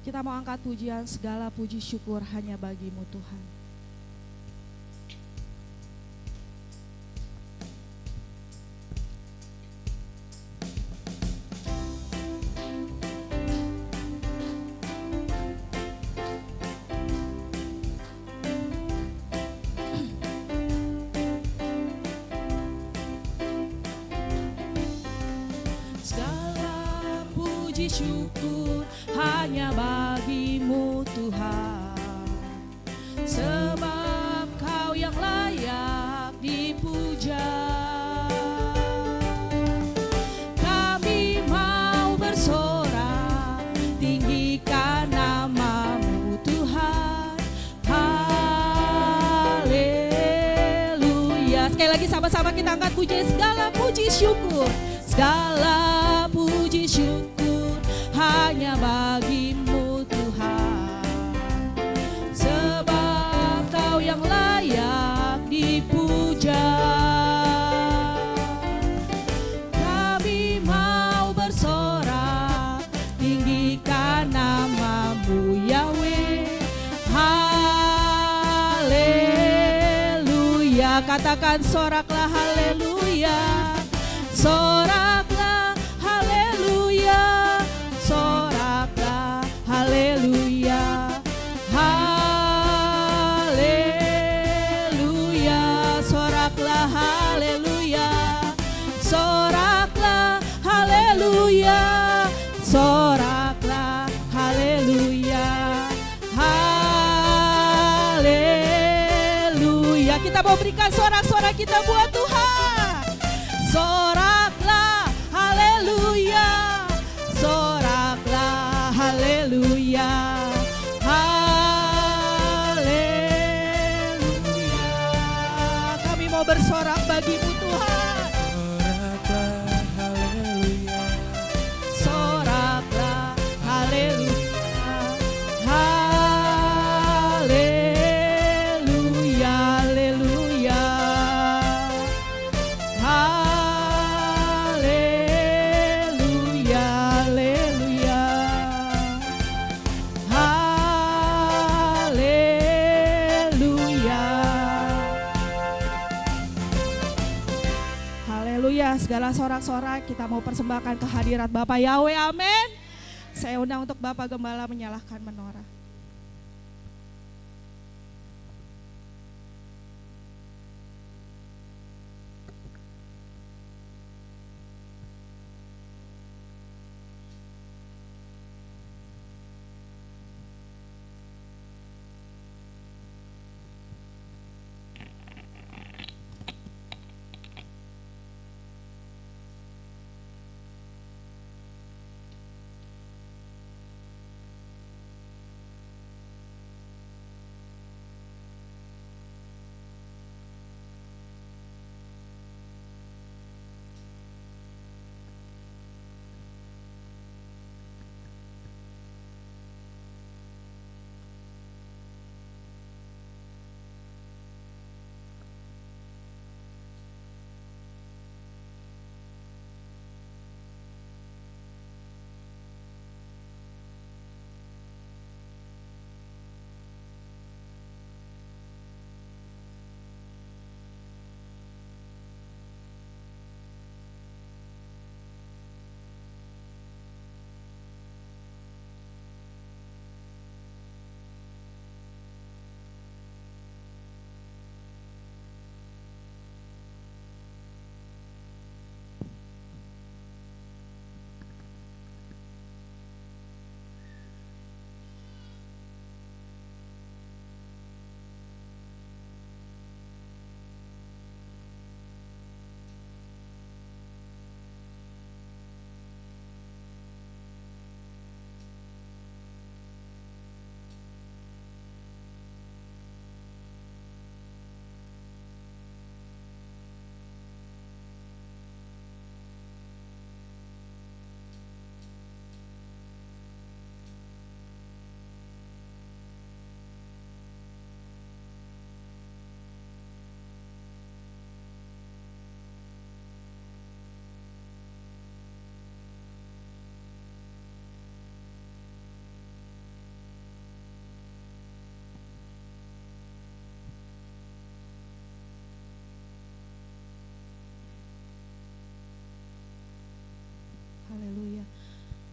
Kita mau angkat pujian, segala puji syukur hanya bagi-Mu Tuhan. Syukur hanya bagi-Mu Tuhan, sebab Kau yang layak dipuja. Kami mau bersorak, tinggikan nama-Mu Tuhan. Haleluya. Sekali lagi sama-sama kita angkat puji, segala puji syukur, segala puji syukur hanya bagi-Mu Tuhan, sebab Kau yang layak dipuja. Kami mau bersorak, tinggikan nama-Mu Yahweh. Haleluya. Katakan soraklah haleluya, soraklah haleluya. Soraklah haleluya, haleluya. Soraklah haleluya, soraklah haleluya, soraklah haleluya, haleluya. Kita mau berikan sorak-sorak kita buat Tuhan. Soraklah haleluya, soraklah haleluya, haleluya. Kami mau bersorak bagi-Mu Tuhan. Soraklah haleluya, Soraklah haleluya, haleluya, haleluya, haleluya, haleluya, haleluya. Segala sorak-sorak kita mau persembahkan ke hadirat Bapak Yahweh, amin. Saya undang untuk Bapak Gembala menyalakan menorah.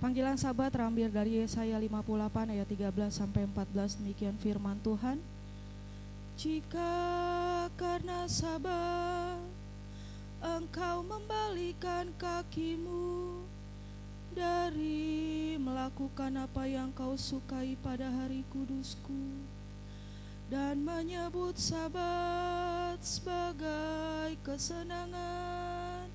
Panggilan sahabat terambil dari Yesaya 58 ayat 13 sampai 14, demikian firman Tuhan. Jika karena sabar engkau membalikan kakimu dari melakukan apa yang kau sukai pada hari kudusku, dan menyebut Sabat sebagai kesenangan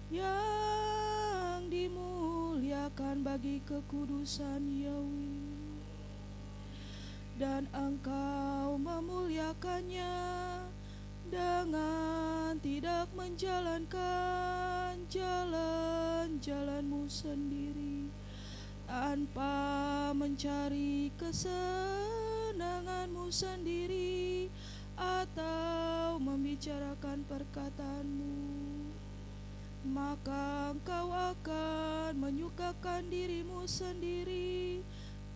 yang dimuliakan bagi kekudusan Yahweh, dan engkau memuliakannya dengan tidak menjalankan jalan-jalanmu sendiri, tanpa mencari kesenanganmu sendiri atau membicarakan perkataanmu, maka engkau akan menyukakan dirimu sendiri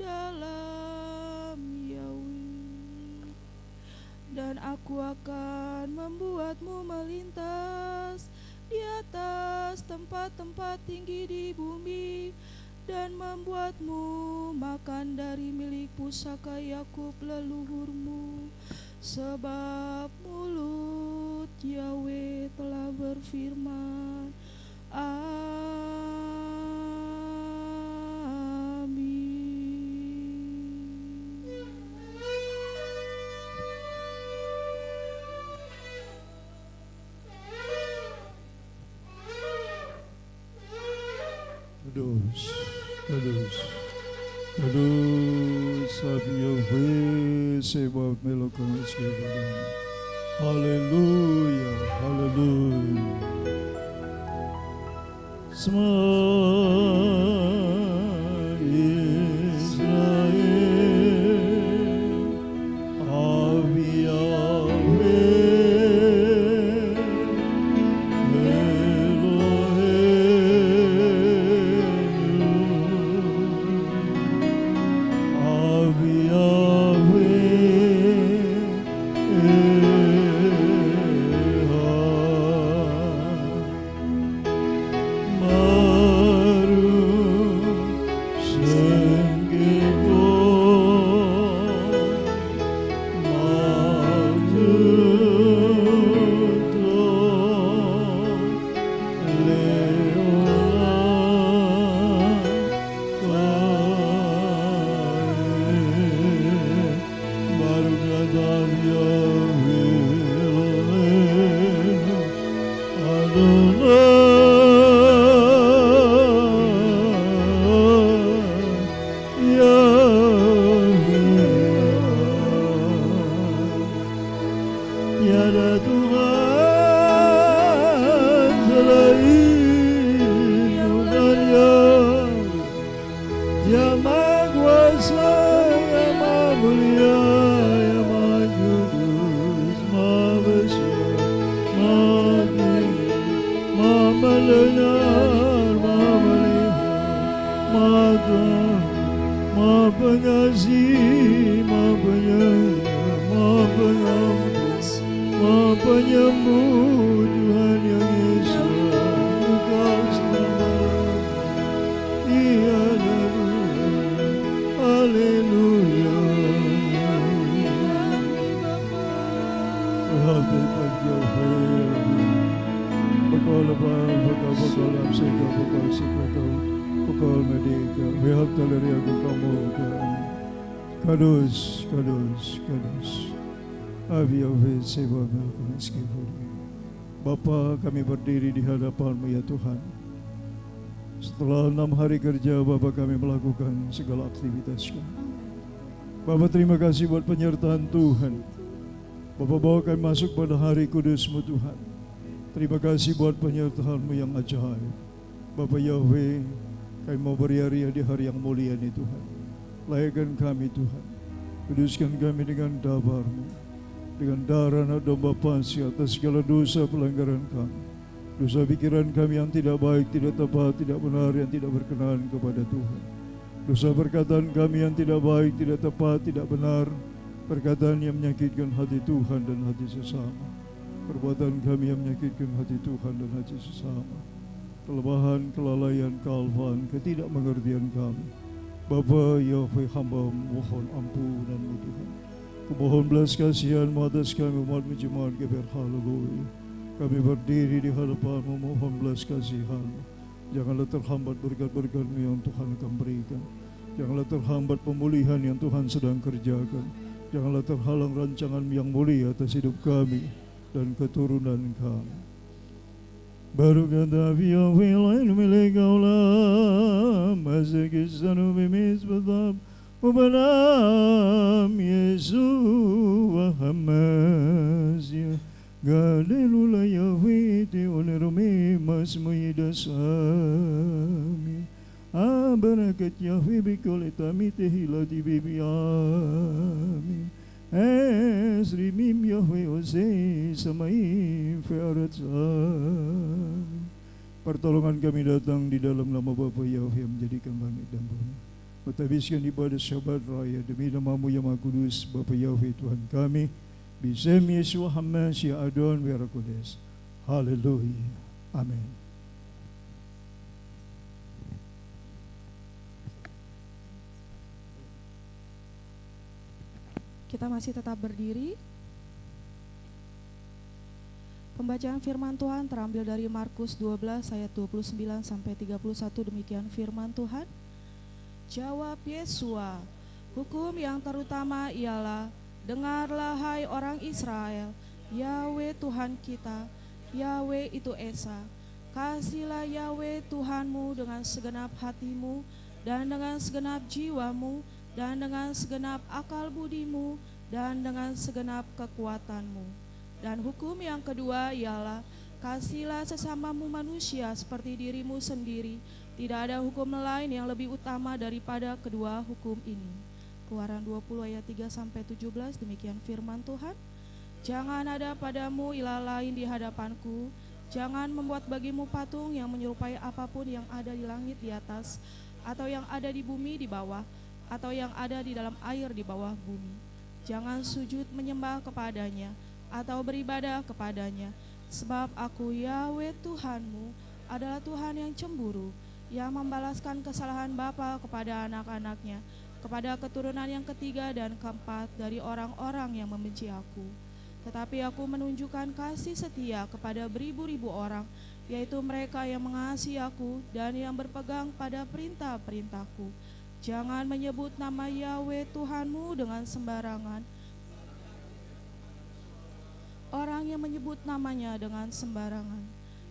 dalam Yahweh, dan aku akan membuatmu melintas di atas tempat-tempat tinggi di bumi, dan membuatmu makan dari milik pusaka Yakub leluhurmu, sebab mulut Yahweh telah berfirman. Kudus, kudus, kudus, Yahweh sebab melakukan segala. Haleluya, haleluya. Semua Israel, Abi Yahweh, tiada Tuhan selain Tuhannya, Yang Maha Kuasa, Yang Maha Mulia, Yang Maha Kudus, Maha Besar, Maha Tinggi, Maha Mendengar, Maha Melihat, Maha Tahu, Maha Pengasih, Maha Penyayang, Maha Pengampun, Maha Penyembuh, Tuhan yang Esa, Engkau selamat, tiada Tuhan. Haleluya. Berhati-hati Yahweh, Bekal lepas, bekal amseka, bekal sekata, bekal medika, behak taleri aku kamu kan. Kadus, kadus, kadus. Abi Yahweh sebab melakukan segala. Bapa, kami berdiri di hadapan-Mu ya Tuhan. Setelah 6 hari kerja, Bapa kami melakukan segala aktivitas kami. Bapa terima kasih buat penyertaan Tuhan. Bapa bawa kami masuk pada hari kudus-Mu Tuhan. Terima kasih buat penyertaan-Mu yang ajaib. Bapa Yahweh, kami mau beria-ria di hari yang mulia ini Tuhan. Layakkan kami Tuhan. Kuduskan kami dengan dabar-Mu, dengan darah anak domba pasih atas segala dosa pelanggaran kami. Dosa pikiran kami yang tidak baik, tidak tepat, tidak benar, yang tidak berkenan kepada Tuhan. Dosa perkataan kami yang tidak baik, tidak tepat, tidak benar, perkataan yang menyakitkan hati Tuhan dan hati sesama. Perbuatan kami yang menyakitkan hati Tuhan dan hati sesama. kelemahan, kelalaian, kealpaan, ketidakmengertian kami. Bapa Yahweh, hamba mohon ampunanmu Tuhan. Kumohon belas kasihan-Mu atas kami umat-Mu jemaat GBR. Haleluya. Kami berdiri di hadapan-Mu mohon belas kasihan-Mu. Janganlah terhambat berkat-berkat-Mu yang Tuhan akan berikan. Janganlah terhambat pemulihan yang Tuhan sedang kerjakan. Janganlah terhalang rancangan-Mu yang mulia atas hidup kami dan keturunan kami. Baru kata Yahweh lain milik kaulah, masa kisahmu bimisbatab, ubanam Yesus Hamasya, galilula Yahweh te olerome masmu yidasami, abarakat Yahweh bikolitami te hilati bibiami. Esrimim Yahweh Osei Samaim Fe'arat Sami. Pertolongan kami datang di dalam nama Bapa Yahweh yang menjadikan langit dan bumi. Mentabiskan ibadah Syabat Raya demi nama-Mu yang Maha Kudus, Bapa Yahweh Tuhan kami. Bisem Yeshua Hamasya Adon Werakodes. Haleluya. Amin. Kita masih tetap berdiri. Pembacaan firman Tuhan terambil dari Markus 12 ayat 29 sampai 31. Demikian firman Tuhan. Jawab Yesua, hukum yang terutama ialah, dengarlah hai orang Israel, Yahweh Tuhan kita, Yahweh itu Esa. Kasihlah Yahweh Tuhanmu dengan segenap hatimu dan dengan segenap jiwamu dan dengan segenap akal budimu, dan dengan segenap kekuatanmu. Dan hukum yang kedua ialah, kasihlah sesamamu manusia seperti dirimu sendiri. Tidak ada hukum lain yang lebih utama daripada kedua hukum ini. Keluaran 20 ayat 3-17, demikian firman Tuhan. Jangan ada padamu ilah lain di hadapanku. Jangan membuat bagimu patung yang menyerupai apapun yang ada di langit di atas, atau yang ada di bumi di bawah, atau yang ada di dalam air di bawah bumi. Jangan sujud menyembah kepadanya atau beribadah kepadanya, sebab Aku Yahweh Tuhanmu adalah Tuhan yang cemburu, yang membalaskan kesalahan bapa kepada anak-anaknya, kepada keturunan yang ketiga dan keempat dari orang-orang yang membenci Aku. Tetapi Aku menunjukkan kasih setia kepada beribu-ribu orang, yaitu mereka yang mengasihi Aku dan yang berpegang pada perintah-perintahku. Jangan menyebut nama Yahweh Tuhanmu dengan sembarangan. Orang yang menyebut namanya dengan sembarangan.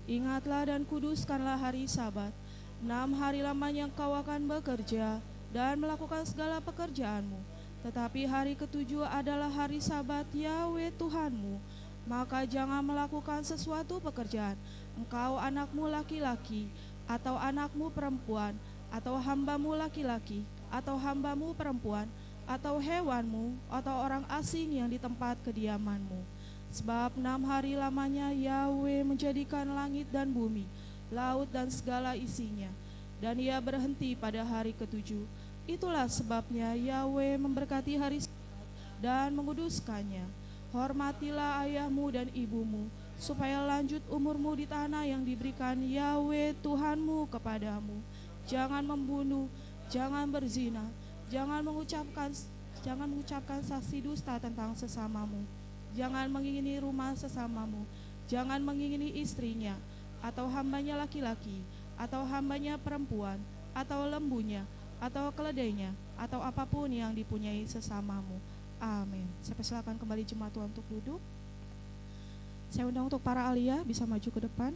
Ingatlah dan kuduskanlah hari Sabat. 6 hari lamanya engkau akan bekerja dan melakukan segala pekerjaanmu. Tetapi hari ketujuh adalah hari Sabat Yahweh Tuhanmu. Maka jangan melakukan sesuatu pekerjaan, engkau anakmu laki-laki atau anakmu perempuan, atau hambamu laki-laki, atau hambamu perempuan, atau hewanmu, atau orang asing yang di tempat kediamanmu. Sebab 6 hari lamanya Yahweh menjadikan langit dan bumi, laut dan segala isinya, dan Ia berhenti pada hari ketujuh. Itulah sebabnya Yahweh memberkati hari Sabat dan menguduskannya. Hormatilah ayahmu dan ibumu, supaya lanjut umurmu di tanah yang diberikan Yahweh Tuhanmu kepadamu. Jangan membunuh, jangan berzina, jangan mengucapkan saksi dusta tentang sesamamu, jangan mengingini rumah sesamamu, jangan mengingini istrinya, atau hambanya laki-laki, atau hambanya perempuan, atau lembunya, atau keledainya, atau apapun yang dipunyai sesamamu. Amin. Saya persilakan kembali jemaat Tuhan untuk duduk. Saya undang untuk para alia bisa maju ke depan.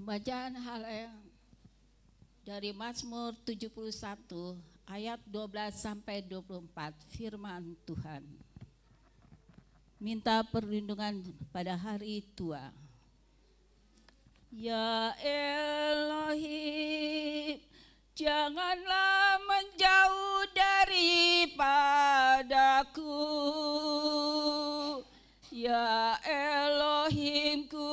Pembacaan hal dari Mazmur 71 ayat 12 sampai 24, firman Tuhan. Minta perlindungan pada hari tua. Ya Elohim, janganlah menjauh daripadaku. Ya Elohimku,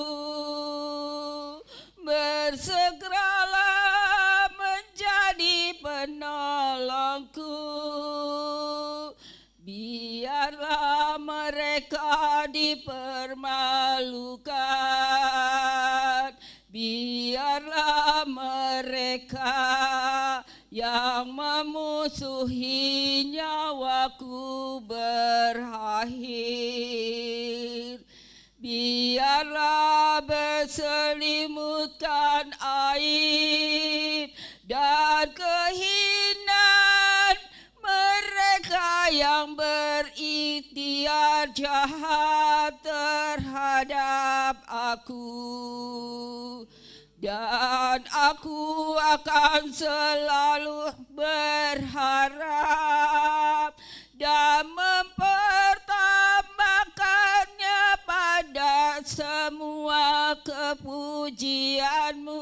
bersegeralah menjadi penolongku. Biarlah mereka dipermalukan, biarlah mereka yang memusuhi nyawaku berakhir. Biarlah berselimutkan aib dan kehinaan mereka yang berikhtiar jahat terhadap aku. Dan aku akan selalu berharap dan mempertambahkannya pada semua kepujianmu.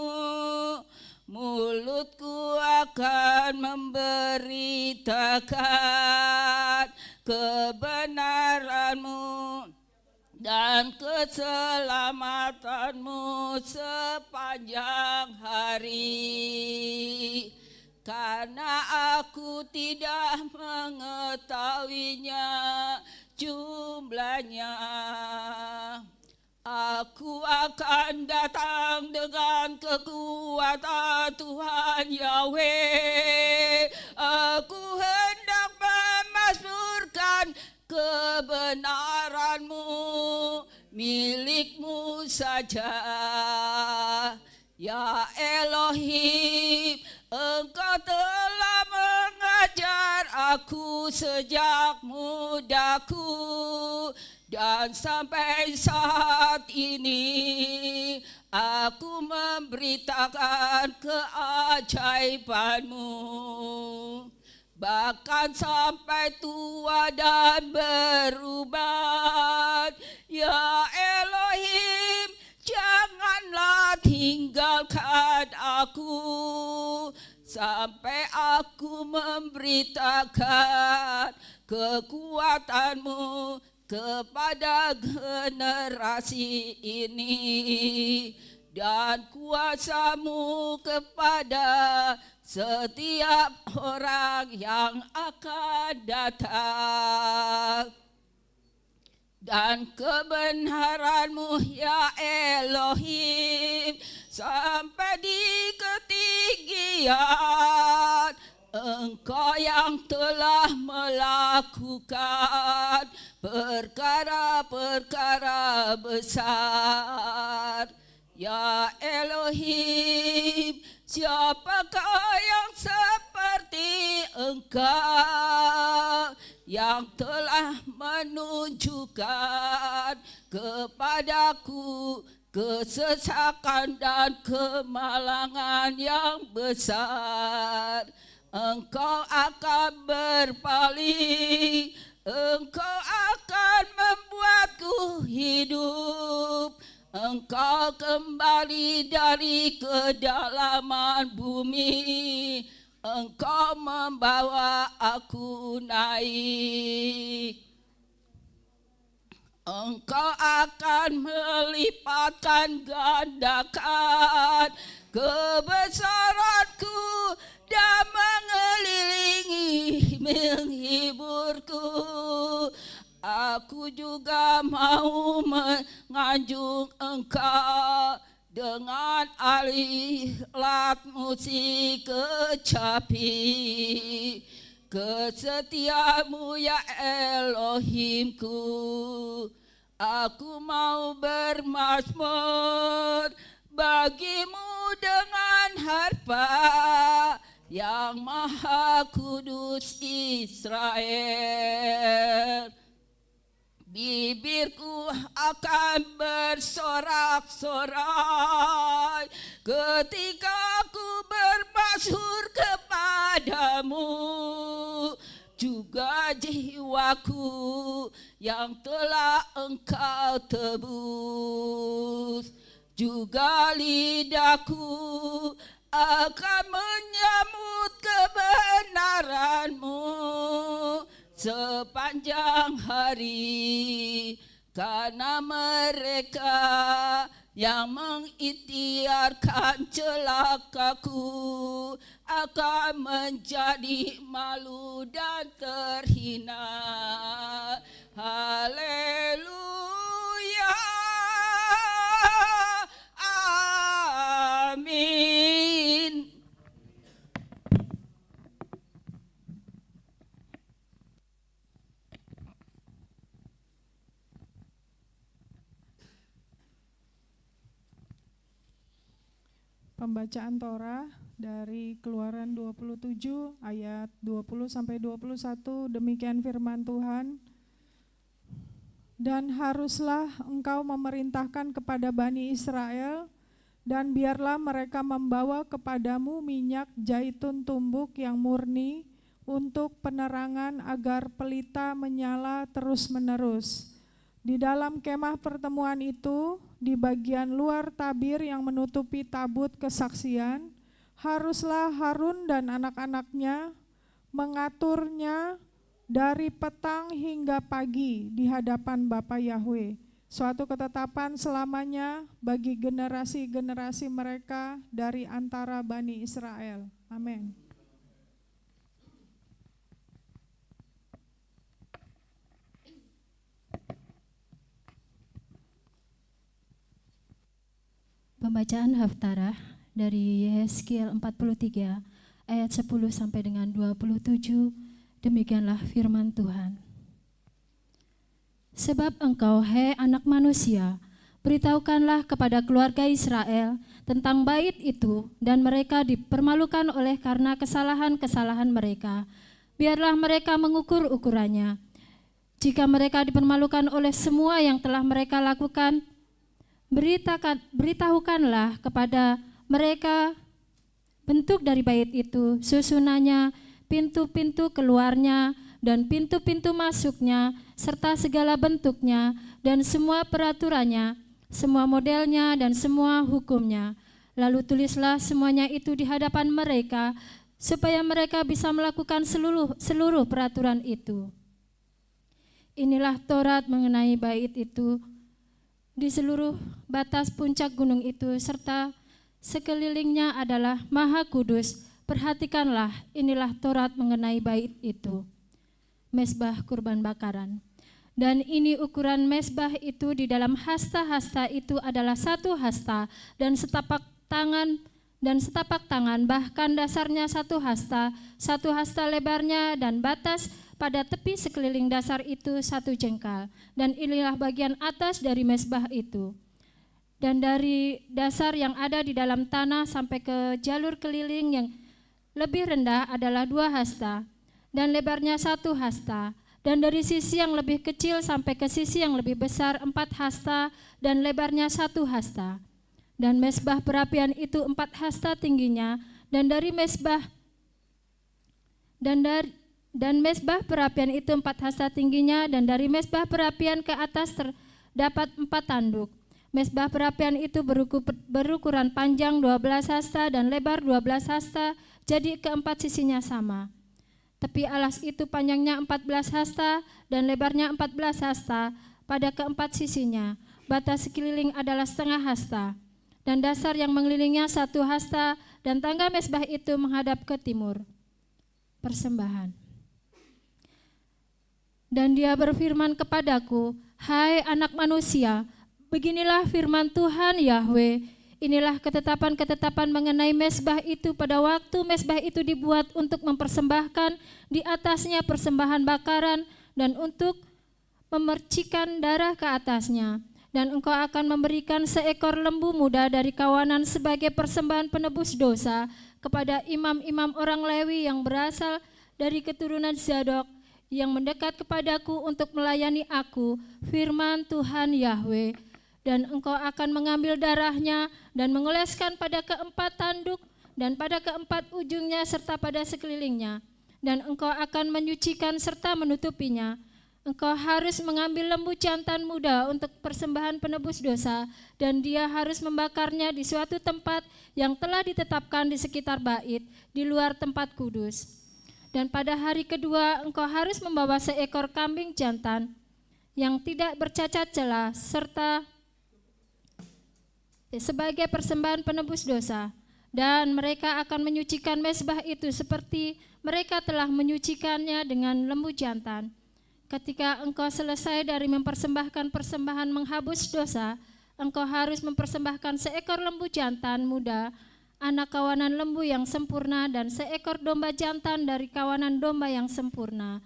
Mulutku akan memberitakan kebenaranmu dan keselamatanmu sepanjang hari. Karena aku tidak mengetahuinya jumlahnya, aku akan datang dengan kekuatan Tuhan Yahweh. Aku hendak memazmurkan kebenaranmu, milikmu saja. Ya Elohim, Engkau telah mengajar aku sejak mudaku, dan sampai saat ini aku memberitakan keajaibanmu. Bahkan sampai tua dan berubat, ya Elohim, janganlah tinggalkan aku sampai aku memberitakan kekuatanmu kepada generasi ini dan kuasamu kepada setiap orang yang akan datang. Dan kebenaranmu ya Elohim sampai di ketinggian. Engkau yang telah melakukan perkara-perkara besar. Ya Elohim, siapakah yang seperti Engkau yang telah menunjukkan kepadaku kesesakan dan kemalangan yang besar. Engkau akan berpaling, Engkau akan membuatku hidup. Engkau kembali dari kedalaman bumi, Engkau membawa aku naik. Engkau akan melipatkan gandakan kebesaranku dan mengelilingi menghiburku. Aku juga mau menganjung Engkau dengan alat musik kecapi. Kesetiamu ya Elohimku, aku mau bermazmur bagimu dengan harpa yang Maha Kudus Israel. Bibirku akan bersorak-sorai ketika aku bermaksud kepadamu, juga jiwaku yang telah engkau tebus, juga lidahku akan menyambut kebenaranmu sepanjang hari, karena mereka yang mengikhtiarkan celakaku akan menjadi malu dan terhina. Haleluya, amin. Pembacaan Torah dari Keluaran 27 ayat 20 sampai 21, demikian firman Tuhan. Dan haruslah engkau memerintahkan kepada Bani Israel, dan biarlah mereka membawa kepadamu minyak zaitun tumbuk yang murni untuk penerangan agar pelita menyala terus-menerus. Di dalam kemah pertemuan itu, di bagian luar tabir yang menutupi tabut kesaksian, haruslah Harun dan anak-anaknya mengaturnya dari petang hingga pagi di hadapan Bapa Yahwe, suatu ketetapan selamanya bagi generasi-generasi mereka dari antara Bani Israel. Amin. Pembacaan Haftarah dari Yehezkiel 43 ayat 10 sampai dengan 27, demikianlah firman Tuhan. Sebab engkau, hai anak manusia, beritahukanlah kepada keluarga Israel tentang bait itu, dan mereka dipermalukan oleh karena kesalahan-kesalahan mereka. Biarlah mereka mengukur ukurannya. Jika mereka dipermalukan oleh semua yang telah mereka lakukan, beritahukanlah kepada mereka bentuk dari bait itu, susunannya, pintu-pintu keluarnya, dan pintu-pintu masuknya, serta segala bentuknya, dan semua peraturannya, semua modelnya, dan semua hukumnya. Lalu tulislah semuanya itu di hadapan mereka, supaya mereka bisa melakukan seluruh peraturan itu. Inilah Taurat mengenai bait itu, di seluruh batas puncak gunung itu, serta sekelilingnya adalah Maha Kudus. Perhatikanlah, inilah Taurat mengenai bait itu. Mezbah kurban bakaran. Dan ini ukuran mezbah itu di dalam hasta-hasta itu adalah 1 hasta dan setapak tangan, bahkan dasarnya 1 hasta lebarnya, dan batas pada tepi sekeliling dasar itu 1 jengkal. Dan inilah bagian atas dari mezbah itu. Dan dari dasar yang ada di dalam tanah sampai ke jalur keliling yang lebih rendah adalah 2 hasta, dan lebarnya 1 hasta. Dan dari sisi yang lebih kecil sampai ke sisi yang lebih besar 4 hasta, dan lebarnya 1 hasta. Dan mezbah perapian itu 4 hasta tingginya, dan mezbah perapian itu 4 hasta tingginya, dan dari mezbah perapian ke atas terdapat 4 tanduk. Mezbah perapian itu berukuran panjang 12 hasta dan lebar 12 hasta, jadi keempat sisinya sama. Tepi alas itu panjangnya 14 hasta dan lebarnya 14 hasta pada keempat sisinya. Batas sekeliling adalah 1/2 hasta. Dan dasar yang mengelilingnya 1 hasta, dan tangga mezbah itu menghadap ke timur. Persembahan. Dan dia berfirman kepadaku, hai anak manusia, beginilah firman Tuhan Yahwe, inilah ketetapan-ketetapan mengenai mezbah itu pada waktu mezbah itu dibuat untuk mempersembahkan di atasnya persembahan bakaran dan untuk memercikan darah ke atasnya. Dan engkau akan memberikan seekor lembu muda dari kawanan sebagai persembahan penebus dosa kepada imam-imam orang Lewi yang berasal dari keturunan Zadok yang mendekat kepadaku untuk melayani aku, firman Tuhan Yahwe. dan engkau akan mengambil darahnya dan mengoleskan pada keempat tanduk dan pada keempat ujungnya serta pada sekelilingnya, dan engkau akan menyucikan serta menutupinya. Engkau harus mengambil lembu jantan muda untuk persembahan penebus dosa, dan dia harus membakarnya di suatu tempat yang telah ditetapkan di sekitar bait, di luar tempat kudus. Dan pada hari kedua engkau harus membawa seekor kambing jantan yang tidak bercacat celah, serta sebagai persembahan penebus dosa. Dan mereka akan menyucikan mezbah itu seperti mereka telah menyucikannya dengan lembu jantan. Ketika engkau selesai dari mempersembahkan persembahan menghapus dosa, engkau harus mempersembahkan seekor lembu jantan muda, anak kawanan lembu yang sempurna, dan seekor domba jantan dari kawanan domba yang sempurna.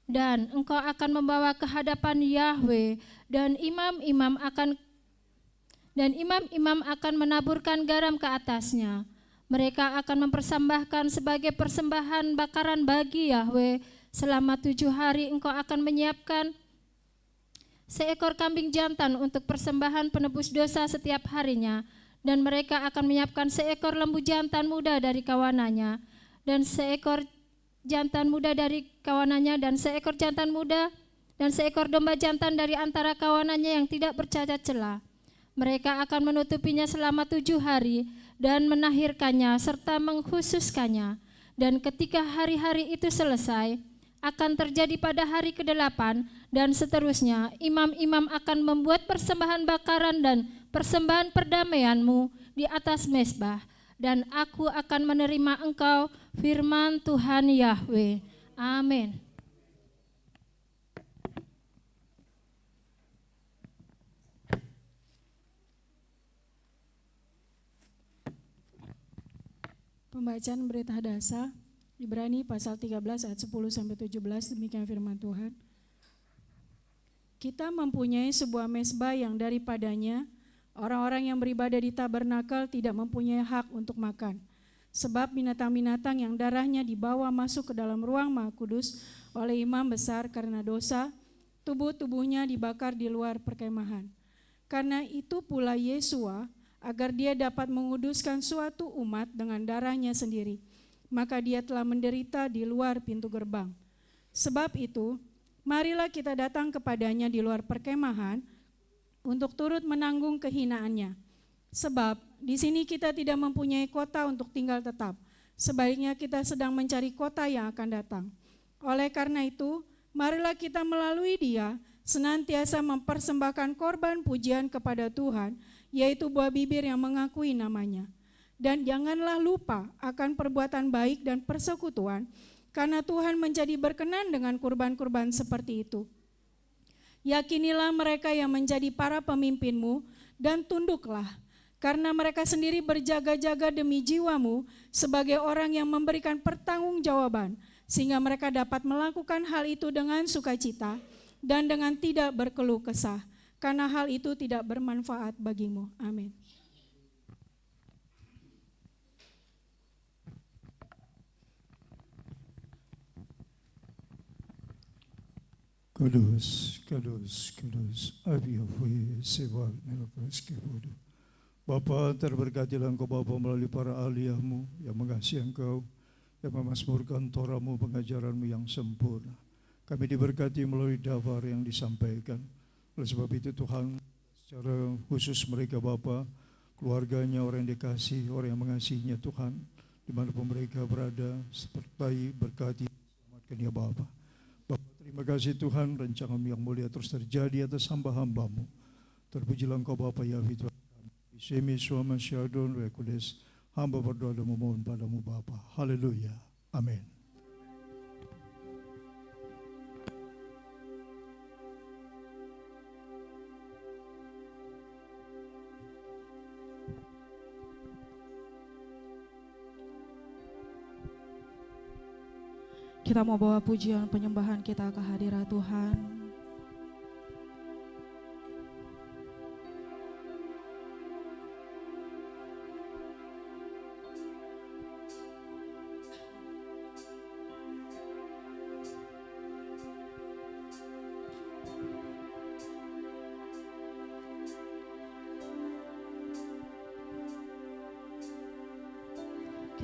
Dan engkau akan membawa ke hadapan Yahwe, dan imam-imam akan menaburkan garam ke atasnya. Mereka akan mempersembahkan sebagai persembahan bakaran bagi Yahwe. Selama 7 hari engkau akan menyiapkan seekor kambing jantan untuk persembahan penebus dosa setiap harinya, dan mereka akan menyiapkan seekor lembu jantan muda dari kawanannya, dan seekor jantan muda dari kawanannya, dan seekor jantan muda, dan seekor domba jantan dari antara kawanannya yang tidak bercacat celah. Mereka akan menutupinya selama 7 hari dan menahirkannya serta mengkhususkannya. Dan ketika hari-hari itu selesai, akan terjadi pada hari ke-8 dan seterusnya, imam-imam akan membuat persembahan bakaran dan persembahan perdamaianmu di atas mezbah, dan aku akan menerima engkau, firman Tuhan Yahwe. Amin. Pembacaan berita Hadasa, Ibrani pasal 13 ayat 10 sampai 17, demikian firman Tuhan. Kita mempunyai sebuah mezbah yang daripadanya orang-orang yang beribadah di tabernakel tidak mempunyai hak untuk makan. Sebab binatang-binatang yang darahnya dibawa masuk ke dalam ruang Maha Kudus oleh imam besar karena dosa, tubuh-tubuhnya dibakar di luar perkemahan. Karena itu pula Yesua, agar dia dapat menguduskan suatu umat dengan darahnya sendiri, maka dia telah menderita di luar pintu gerbang. Sebab itu, marilah kita datang kepadanya di luar perkemahan untuk turut menanggung kehinaannya. Sebab di sini kita tidak mempunyai kota untuk tinggal tetap. Sebaliknya kita sedang mencari kota yang akan datang. Oleh karena itu, marilah kita melalui dia senantiasa mempersembahkan korban pujian kepada Tuhan, yaitu buah bibir yang mengakui namanya. Dan janganlah lupa akan perbuatan baik dan persekutuan, karena Tuhan menjadi berkenan dengan kurban-kurban seperti itu. Yakinilah mereka yang menjadi para pemimpinmu, dan tunduklah, karena mereka sendiri berjaga-jaga demi jiwamu sebagai orang yang memberikan pertanggungjawaban, sehingga mereka dapat melakukan hal itu dengan sukacita dan dengan tidak berkeluh kesah, karena hal itu tidak bermanfaat bagimu. Amin. Kudus, kudus, kudus, Abi Yahweh, Sewa, Melakas, Kebudu. Bapa, terberkatilah Engkau Bapa melalui para ahli-Mu yang mengasihi Engkau, yang memasmurkan Torah-Mu, pengajaran-Mu yang sempurna. Kami diberkati melalui daftar yang disampaikan. Oleh sebab itu Tuhan, secara khusus mereka Bapa, keluarganya, orang yang dikasihi, orang yang mengasihinya Tuhan, dimanapun mereka berada, seperti berkati, selamatkan ya Bapa. Terima kasih Tuhan, rencana-Mu yang mulia terus terjadi atas hamba-hamba-Mu. Terpujilah Engkau Bapa Yahweh Tuhan kami. Bismi suama syadun wa kudes. Hamba berdoa dan memohon padamu Bapa. Haleluya. Amin. Kita mau bawa pujian penyembahan kita ke hadirat Tuhan.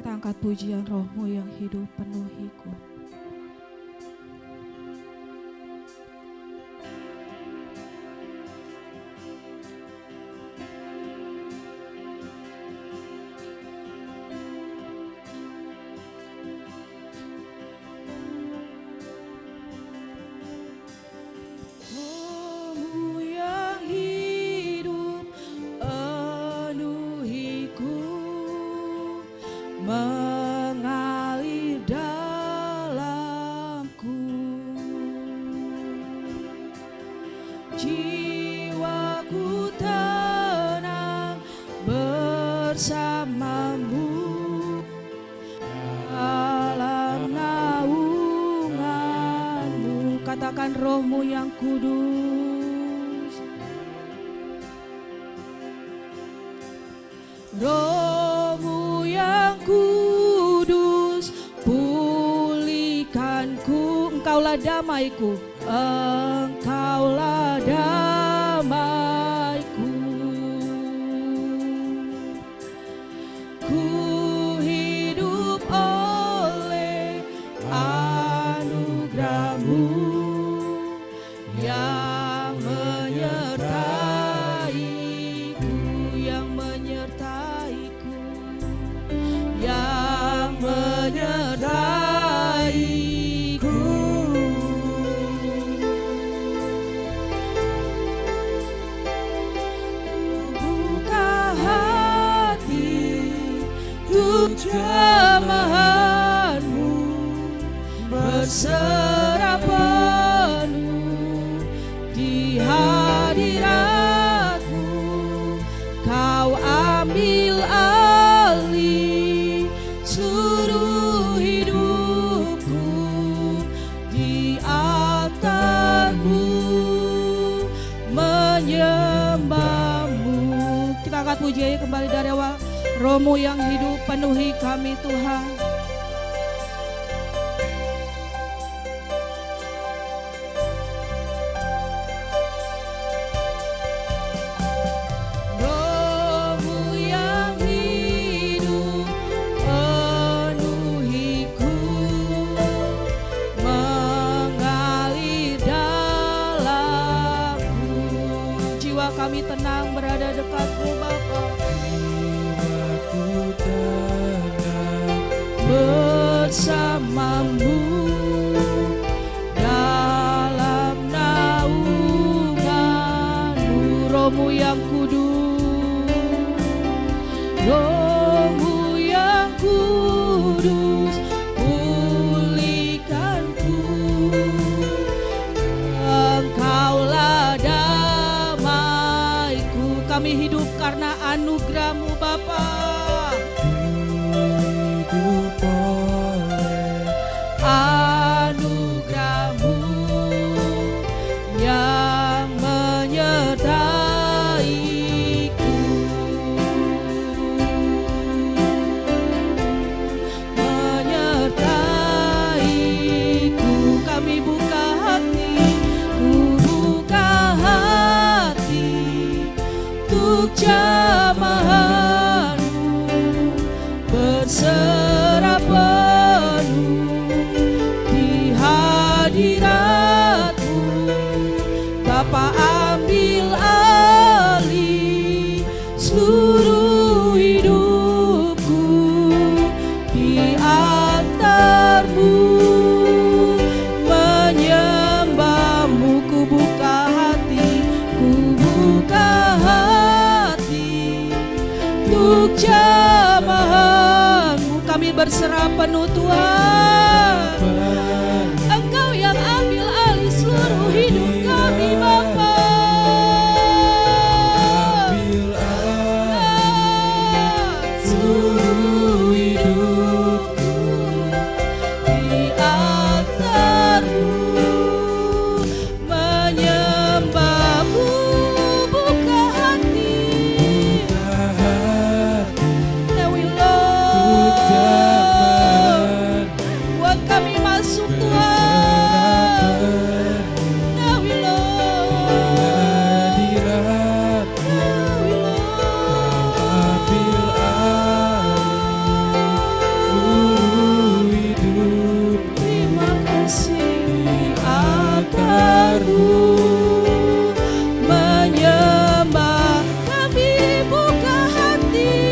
Kita angkat pujian, Roh-Mu yang hidup penuhiku. Roh-Mu yang hidup penuhiku, mengalir dalamku. Jiwaku tenang bersamamu dalam naunganmu. Katakan, Roh-Mu yang kudus, Roh-Mu yang kudus, pulihkanku. Engkaulah damaiku, Engkaulah damaiku. Ku hidup oleh anugerah-Mu yang menyertaiku, yang menyertaiku, yang menyertaiku. Buka hati untuk jamahan-Mu, berserah penuh di hadirat-Mu. Kau ambil alih seluruh hidupku, di altar-Mu menyembah-Mu. Kita angkat puji kembali dari awal. Roh-Mu yang hidup penuhi kami, Tuhan. Roh-Mu yang hidup penuhiku, mengalir dalamku. Jiwa kami tenang berada dekat-Mu, Bapa. Jiwaku tenang Bersama-Mu dalam naungan-Mu. Roh-Mu yang kudus, Roh-Mu yang kudus, pulihkanku. Engkaulah damaiku. Kami hidup karena anugerah-Mu, Bapa. hidup oleh Anugerah-Mu yang menyertaiku, menyertaiku. Kami buka hati, ku buka hati untuk jamahan-Mu, berserah penuh di hadirat-Mu. Bapa, ambil alih seluruh hidupku, di altar-Mu menyembah-Mu. Ku buka hati, ku buka hati untuk jamahan-Mu. Kami berserah penuh, Tuhan. Engkau yang ambil alih seluruh hidup kami, Bapa. ambil seluruh hidupku Di altar-Mu menyembah-Mu. Buka hati, hati Dewi untuk Lord. zaman asing di altar-Mu menyembah. Kami buka hati,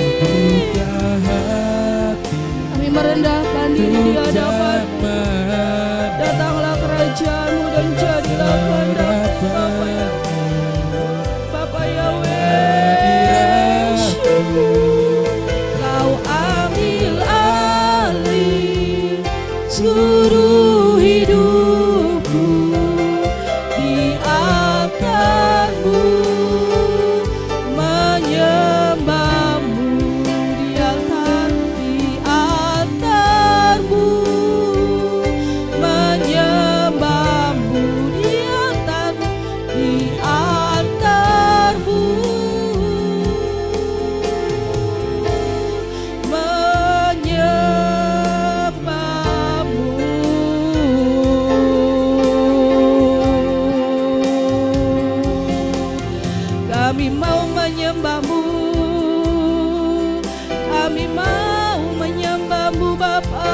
kami merendahkan diri di hadapan-Mu. Datanglah kerajaan-Mu dan jadilah kehendak Bapa Yahweh. Kau ambil alih seluruh hidupku di altar-Mu, menyembah-Mu di altar-Mu, menyembah-Mu di altar-Mu, kami mau menyembah-Mu, kami mau menyembah-Mu Bapa.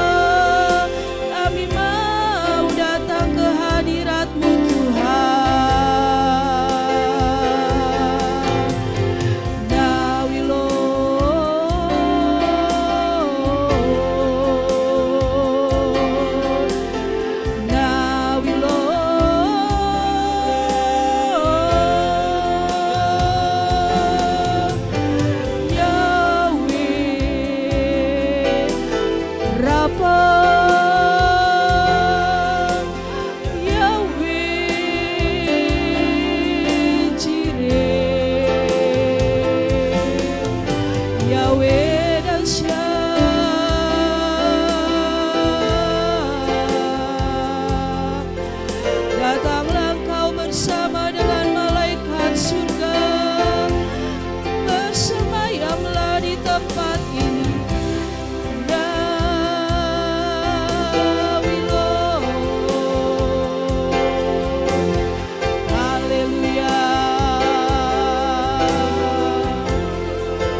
Kami mau datang ke hadirat-Mu Tuhan. Now we Lord, now we Lord, Yahweh Rafa, Yahweh Jireh, Yahweh Dahsyat. Datanglah Engkau bersama dengan malaikat surga, bersemayamlah di tempat ini. Now we Lord, haleluya.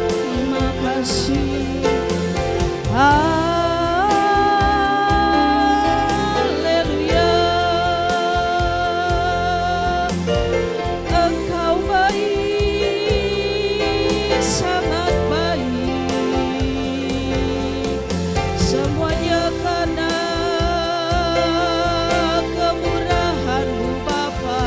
Terima kasih. Haleluya. Engkau baik, sangat baik. Semuanya karena kemurahan-Mu Bapa.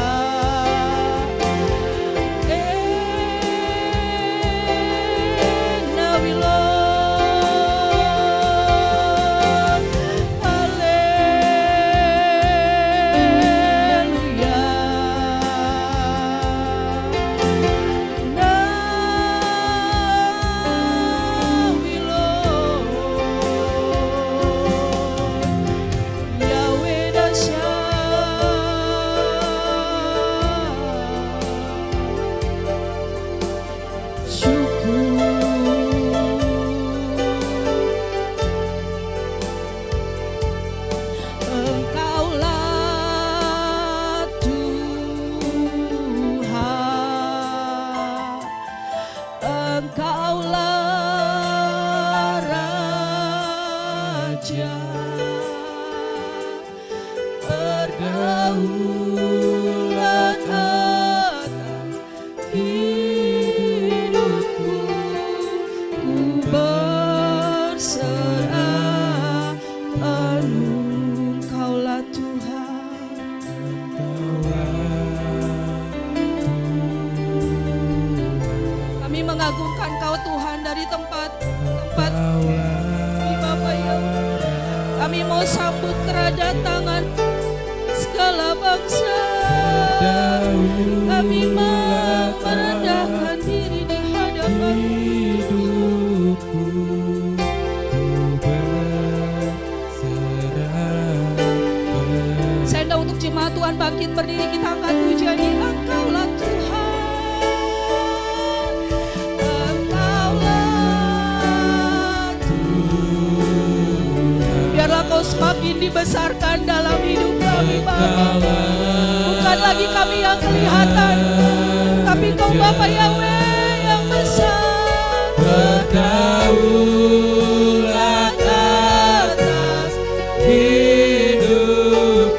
Now we Lord, haleluya. Now we Lord, Yahweh dahsyat. Syukur. Engkaulah Tuhan, Engkaulah Raja, berdaulat atas hidupku. Ku berserah penuh. Engkaulah Tuhan, kami mengagungkan Kau Tuhan dari tempat ini Bapa Yahweh. Kami mau sambut kedatangan segala bangsa. Kami mau merendahkan diri di hadapan hidupku, ku berserah. Saya untuk jemaat Tuhan bangkit berdiri, kita angkat pujian. Engkaulah Tuhan, Engkaulah Tuhan. Biarlah Kau semakin dibesarkan dalam hidup kami Bapa. Bukan lagi kami yang kelihatan, tapi Kau Bapa Yahweh yang besar. Berdaulat atas hidupku,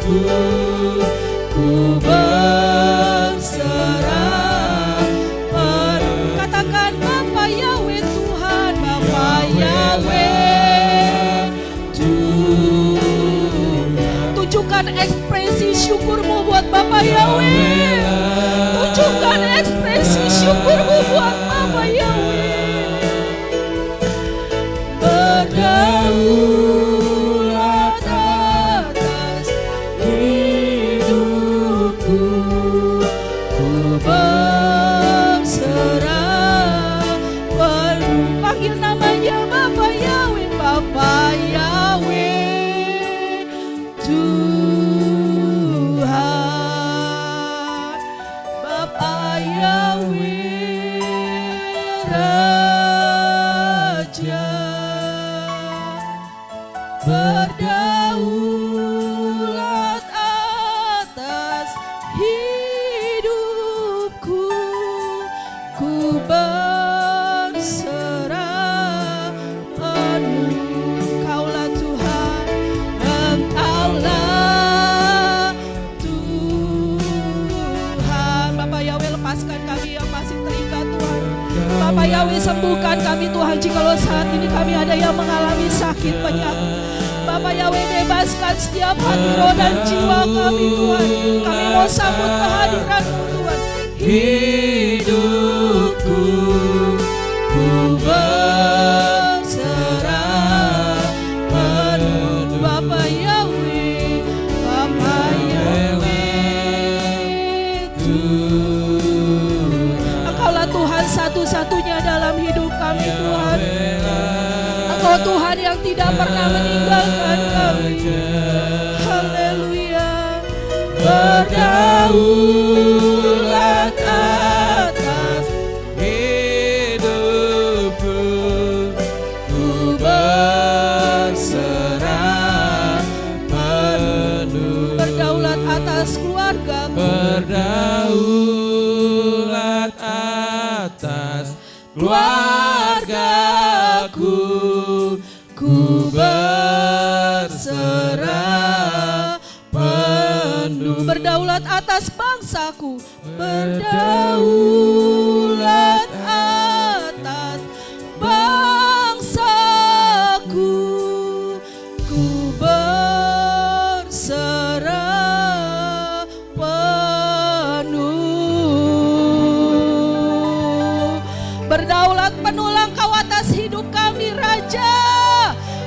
ekspresi syukurmu buat Bapak Yahweh. Tunjukkan ekspresi syukurmu buat Bapak Yahweh. Berdaulat atas hidupku, ku berserah penuh. Panggil namanya Bapak Yahweh, Bapak Yahweh, Tuhan, Bapak Yahweh, Raja, berdaulat atas hidupku, ku berserah penuh. Engkaulah Tuhan, Engkaulah Tuhan. Bapak Yahweh, lepaskan kami yang masih terikat Tuhan. Bapak Yahweh, sembuhkan kami Tuhan, jikalau saat ini kami ada yang mengalami sakit penyakit. Bapak Yahweh, bebaskan setiap hati, roh dan jiwa kami Tuhan. Kami mau sambut kehadiran-Mu Tuhan. Hidupku, ku berserah penuh. Bapak Yahweh, Bapak Yahweh, Tuhan. Engkaulah Tuhan satu-satunya dalam hidup kami Tuhan. Engkau Tuhan yang tidak pernah meninggalkan kami. Haleluya. Berdaulat atas hidupku, ku berserah penuh. Berdaulat atas keluargaku, berdaulat atas keluargaku, ku berserah penuh. Berdaulat atas bangsaku, berdaulat atas bangsaku, ku berserah penuh. Berdaulat penuh Engkau atas hidup kami Raja.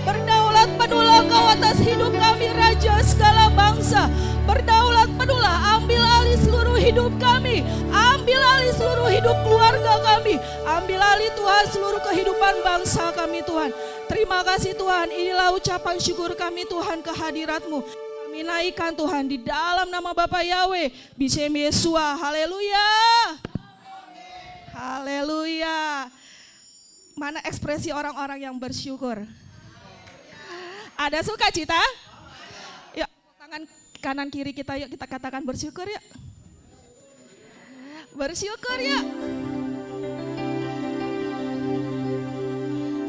Berdaulat penuhlah Engkau atas hidup kami Raja segala bangsa. Berdaulat penuhlah, ambil alih seluruh hidup kami, ambil alih seluruh hidup keluarga kami, ambil alih Tuhan seluruh kehidupan bangsa kami Tuhan. Terima kasih Tuhan, inilah ucapan syukur kami Tuhan kehadirat-Mu. Kami naikkan Tuhan di dalam nama Bapa Yahweh, Bishem Yesua, haleluya. Haleluya. Mana ekspresi orang-orang yang bersyukur? Ada sukacita? Yuk, tangan kanan kiri kita, yuk kita katakan bersyukur yuk. Bersyukur yuk.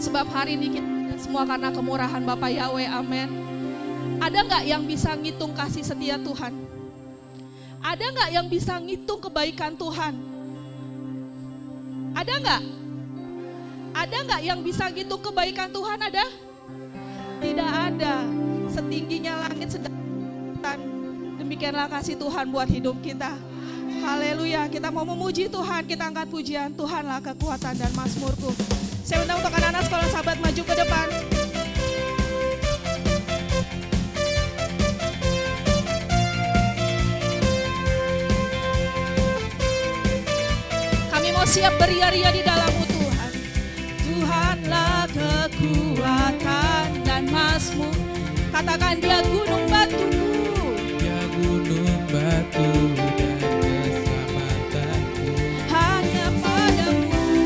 Sebab hari ini kita semua karena kemurahan Bapa Yahweh, amin. Ada nggak yang bisa ngitung kasih setia Tuhan? Ada nggak yang bisa ngitung kebaikan Tuhan? Ada nggak? Ada nggak yang bisa ngitung kebaikan Tuhan? Ada? Tidak ada. Setingginya langit sedang. Demikianlah kasih Tuhan buat hidup kita. Haleluya, kita mau memuji Tuhan, kita angkat pujian. Tuhanlah kekuatan dan mazmurku. Saya undang untuk anak-anak sekolah sahabat maju ke depan. Kami mau siap beria-ria di dalam-Mu Tuhan. Tuhanlah kekuatan dan mazmur. Katakan Dia gunung batuku, Dia gunung batu dan keselamatanku.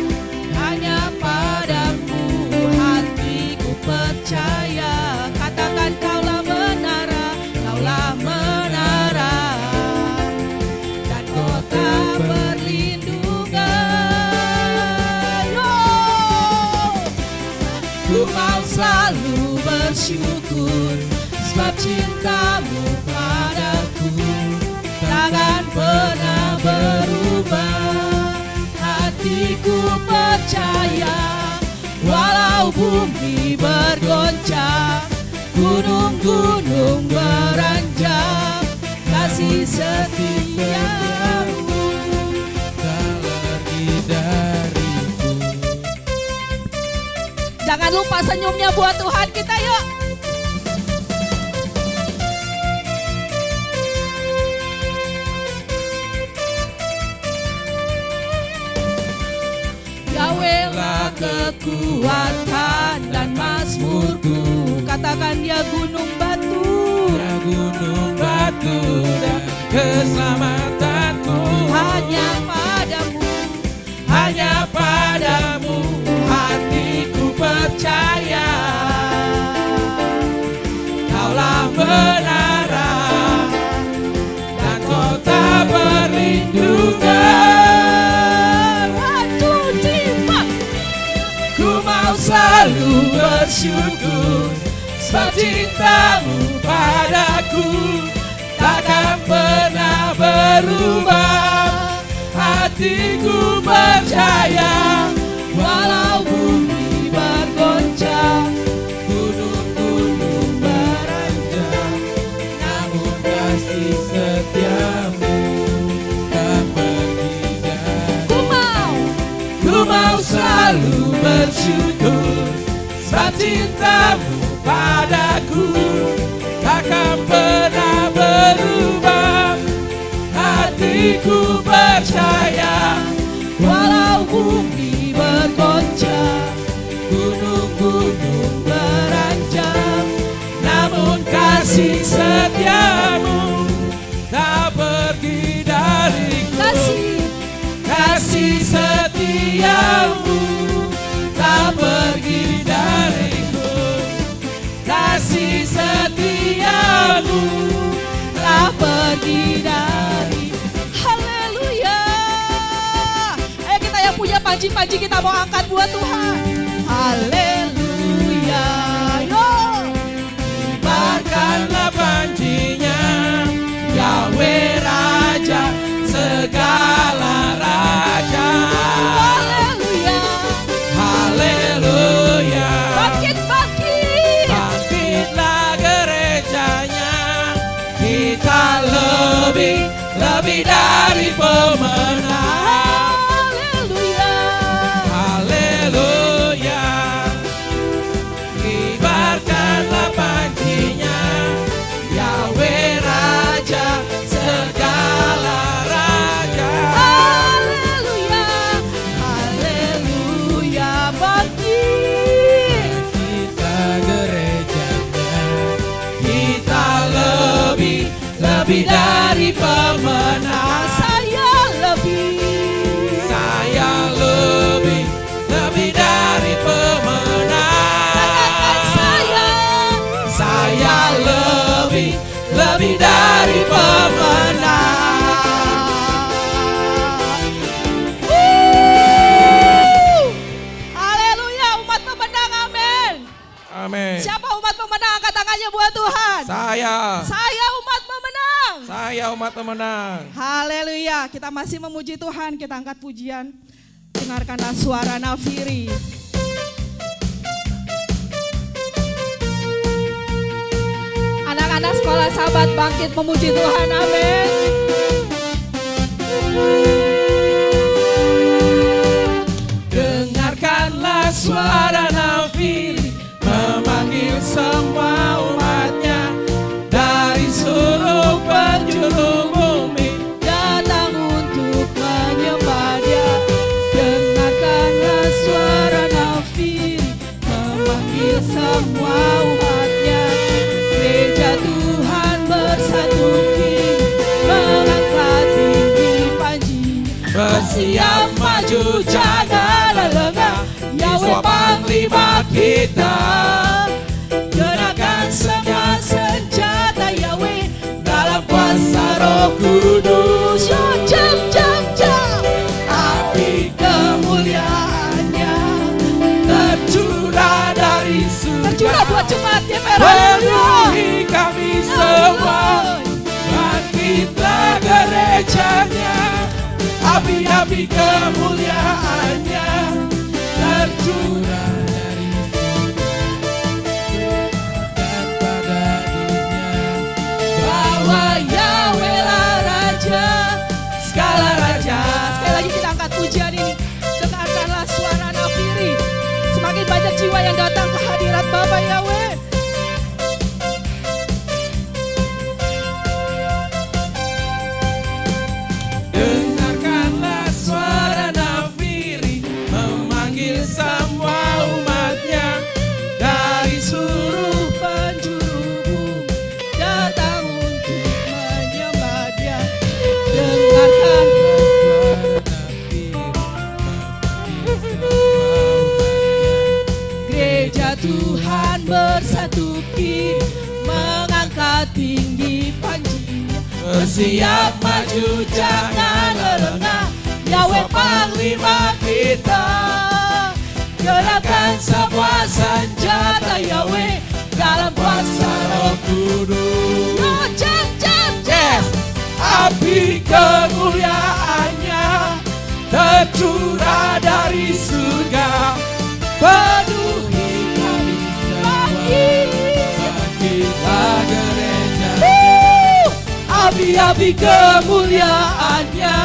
hanya padamu hatiku percaya. Katakan Kaulah menara dan kota perlindungan. Ku mau selalu bersyukur sebab cinta-Mu padaku takkan pernah berubah. Hatiku percaya walau bumi bergoncang, gunung-gunung beranjak, kasih setiamu. tak pergi dariku. Jangan lupa senyumnya buat Tuhan kita yuk. Yahweh lah kekuatan dan mazmurku. Katakan dia gunung batu. Ya gunung batu dan keselamatanku. Hanya padamu, Hanya padamu hatiku percaya. Kaulah menara dan kota perlindungan. Satu, tiga. Ku mau selalu bersyukur sebab cintamu padaku takkan pernah berubah. Hatiku percaya walau bumi bergoncang, gunung-gunung beranjak, namun kasih setiamu tak pergi dari. Ku mau selalu bersyukur sebab cintamu padaku takkan pernah berubah. Hatiku percaya walau bumi bergoncang, gunung-gunung beranjak, namun kasih setiamu tak pergi dariku. Kasih setiamu tak pergi dariku. Kasih setiamu tak pergi dari. Haleluya. Ayo kita yang punya panji-panji kita mau angkat buat Tuhan. Haleluya. Yo. Kibarkanlah panjinya, Yahweh Raja segala raja. Haleluya. Haleluya. Bangkit, bangkit. Bangkitlah gerejanya, kita lebih dari pemenang. Haleluya. Haleluya. Kibarkanlah panjinya, Yahweh Raja segala raja. Haleluya. Haleluya. Bangkit. Kita gerejanya, kita lebih dari pemenang. Saya lebih dari pemenang. Saya lebih dari pemenang. Haleluya, umat pemenang, amin. Amin. Siapa umat pemenang? Angkat tangannya buat Tuhan. Saya Umat pemenang. umat pemenang. Haleluya, kita masih memuji Tuhan, kita angkat pujian. Dengarkanlah suara nafiri. Anak-anak sekolah Sahabat bangkit memuji Tuhan, amin. Dengarkanlah suara nafiri memanggil semua umatnya dari seluruh penjuru bumi. Datang untuk menyembah Dia. Dengarkanlah suara nafiri memanggil semua umatnya. Gereja Tuhan bersatu kini mengangkat tinggi panji. Bersiap maju janganlah lengah, Yahweh panglima kita. Gunakan semua senjata Yahweh dalam kuasa Roh Kudus. Jam, jam, jam. Api kemuliaannya tercurah dari Tercurah buat surga, jemaat GPR. penuhi kami semua. Bangkitlah gerejanya, api-api kemuliaannya tercurah dari surga dan pada dunia. Bahwa Yahweh kiri, mengangkat tinggi panji. Bersiap maju jangan lengah, Yahweh Panglima kita, gerakan semua senjata Yahweh dalam kuasa Roh Kudus. Yes. Api kemuliaannya tercurah dari surga, penuhi kami semua. Bangkitlah gereja. Api-api kemuliaannya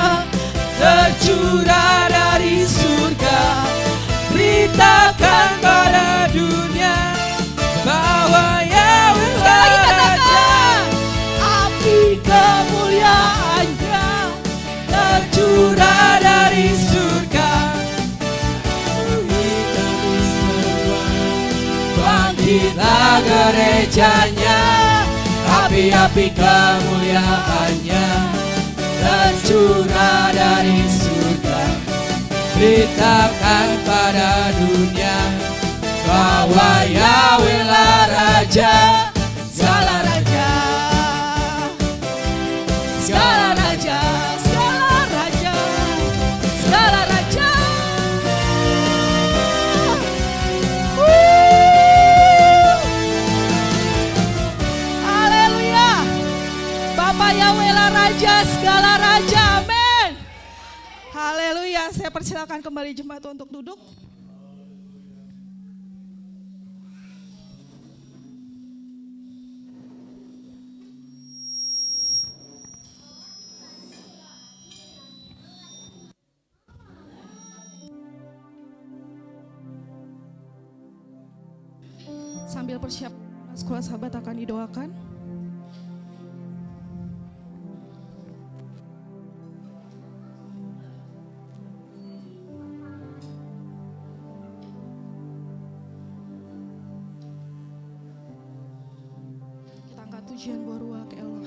tercurah dari surga, beritakan pada dunia bahwa Yahweh Raja. Api kemuliaannya tercurah dari surga, kami semua. Bangkitlah gerejanya, api-api kemuliaannya tercurah dari surga, beritakan pada dunia bahwa Yahweh lah Raja, segala raja, segala raja, segala raja, segala raja. Haleluya. Bapak Yahweh lah Raja, segala raja. Amin. Haleluya. Saya persilakan kembali jemaat untuk duduk. Sambil persiapan sekolah sahabat akan didoakan. Kita angkat pujian Boruak Eloh.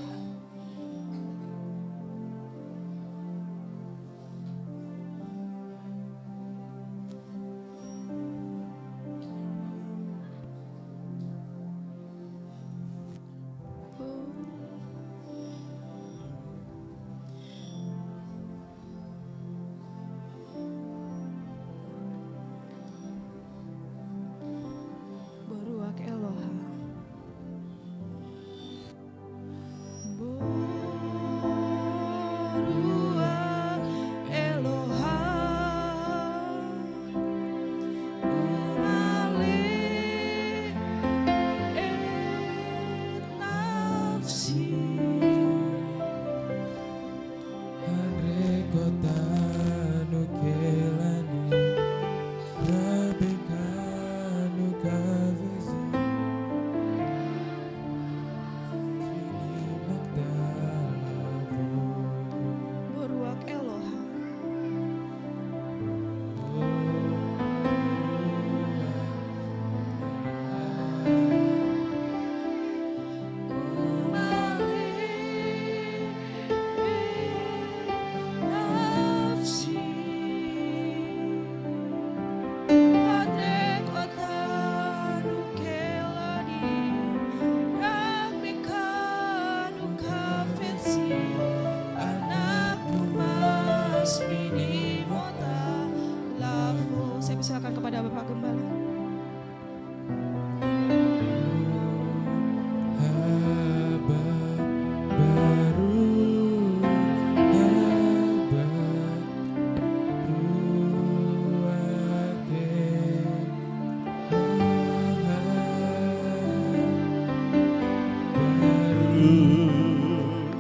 Boruak Eloha. Boruak Eloha. Umalih et nafsi. Andre kota nukelani, rabekanu kavezi, sini magdalavo. Boruak Eloha. Umalih et nafsi. Andre kota nukelani, rabekanu kavezi. Anakku mas mini mota lavu. Saya persilakan kepada Bapak Gembala. Haba baru, haba ruake,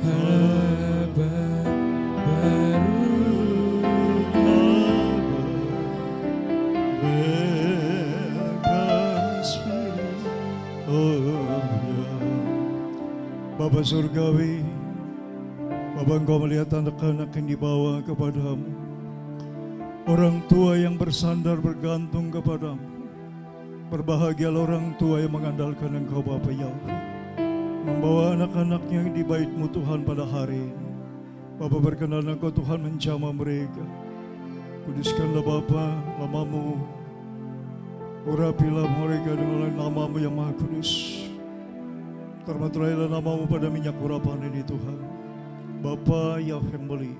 haba baru, Bapa Surgawi, Bapa Engkau melihat anak-anak yang dibawa kepadamu, orang tua yang bersandar bergantung kepadamu. Berbahagialah orang tua yang mengandalkan Engkau Bapa Yahweh, membawa anak-anaknya di bait-Mu Tuhan pada hari ini. Bapa berkenan Engkau Tuhan menjamah mereka. Kuduskanlah Bapa namamu, urapilah mereka dengan nama-Mu yang Maha Kudus. Termaterailah namamu pada minyak urapan ini Tuhan. Bapa yang hembeli,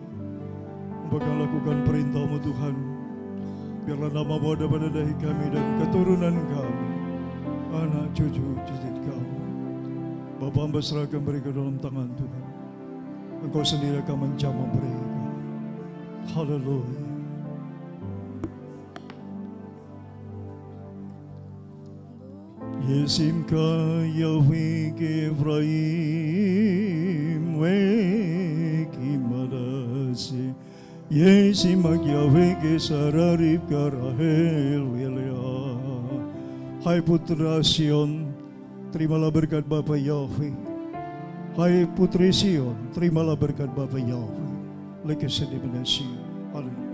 Engkau lakukan perintahmu Tuhan. Biarlah namamu ada pada dahi kami dan keturunan kami, anak cucu cicit kami. Bapa hamba serahkan mereka dalam tangan Tuhan. Engkau sendiri akan menjamah mereka. Haleluya. Yesimka Yahweh Ephraim Weki Madasi Yesimak Yahweh Sararib Karahel Wilya. Hai putra Sion, terimalah berkat Bapa Yahweh. Hai putri Sion, terimalah berkat Bapa Yahweh. Lekas di mana Sion. Haleluya.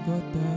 Kota